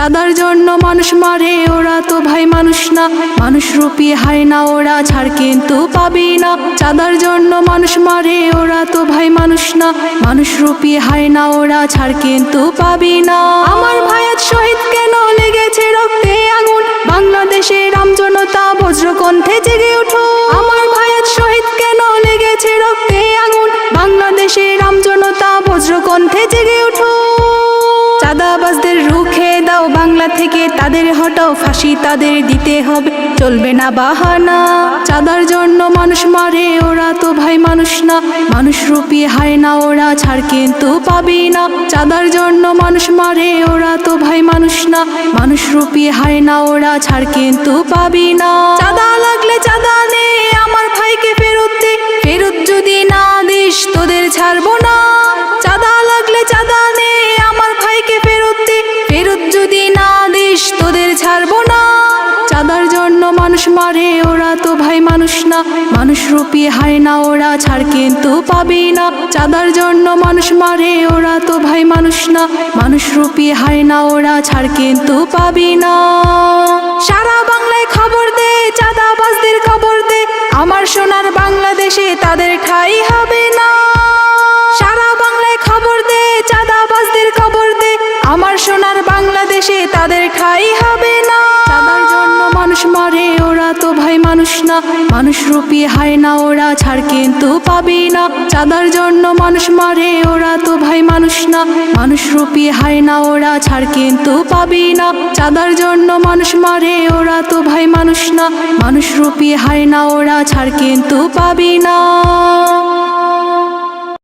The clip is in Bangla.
চাঁদার জন্য মানুষ মারে, ওরা তো ভাই মানুষ না। মানুষ রূপী হায় না, ওরা ছাড় কিন্তু পাবি না। চাঁদার জন্য মানুষ মারে, ওরা তো ভাই মানুষ না। মানুষ রূপী হায় না, ওরা ছাড় কিন্তু পাবি না। আমার ভাই আজ শহীদ কেন, লেগেছে রক্তে আগুন। বাংলাদেশের রামজনতা বজ্রকণ্ঠে জেগে ওঠো। আমার ভাই আজ শহীদ কেন, লেগেছে রক্তে আগুন। বাংলাদেশের রামজনতা বজ্রকণ্ঠে জেগে ওঠো। চাঁদাবাজদের রুখে দাও বাংলা থেকে, তাদের হটাও, ফাঁসি তাদের দিতে হবে, চলবে না বাহানা। চাঁদার জন্য মানুষ মারে, ওরা তো ভাই মানুষ না। মানুষ রূপী হায় না, ওরা ছাড় কিন্তু পাবি না। চাঁদার জন্য মানুষ মারে, ওরা তো ভাই মানুষ না। মানুষ রূপী হায় না, ওরা ছাড় কিন্তু পাবি না। চাঁদা লাগলে চাঁদা নে, আমার ভাইকে ফেরত দে। ফেরত যদি না দিস তোদের ছাড়বো না। চাঁদা লাগলে চাঁদা নে, আমার ভাইকে ফেরত দে। ফেরত যদি না দিস তোদের ছাড়বো না। চাঁদার জন্য মানুষ মারে, ওরা তো ভাই মানুষ না। মানুষ রূপী হায় না, ওরা ছাড় কিন্তু পাবি না। চাঁদার জন্য মানুষ মারে, ওরা তো ভাই মানুষ না। মানুষ রূপী হায় না, ওরা ছাড় কিন্তু পাবি না। সারা বাংলায় খবর দে, চাঁদাবাজদের খবর দে। আমার সোনার বাংলাদেশে তাদের ঠাঁই হবে না। সারা বাংলায় খবর দে, চাঁদাবাজদের খবর দে। আমার সোনার বাংলাদেশে তাদের ঠাঁই হবে না। চাঁদার জন্য মানুষ মারে, ওরা তো ভাই মানুষ না। মানুষ রূপী হায় না, ওরা ছাড় কিন্তু পাবি না। চাঁদার জন্য মানুষ মারে, ওরা তো ভাই মানুষ না। মানুষ রূপী হায় না, ওরা ছাড় কিন্তু পাবি না। চাঁদার জন্য মানুষ মারে, ওরা তো ভাই মানুষ না। মানুষ রূপী হায় না, ওরা ছাড় কিন্তু পাবি না।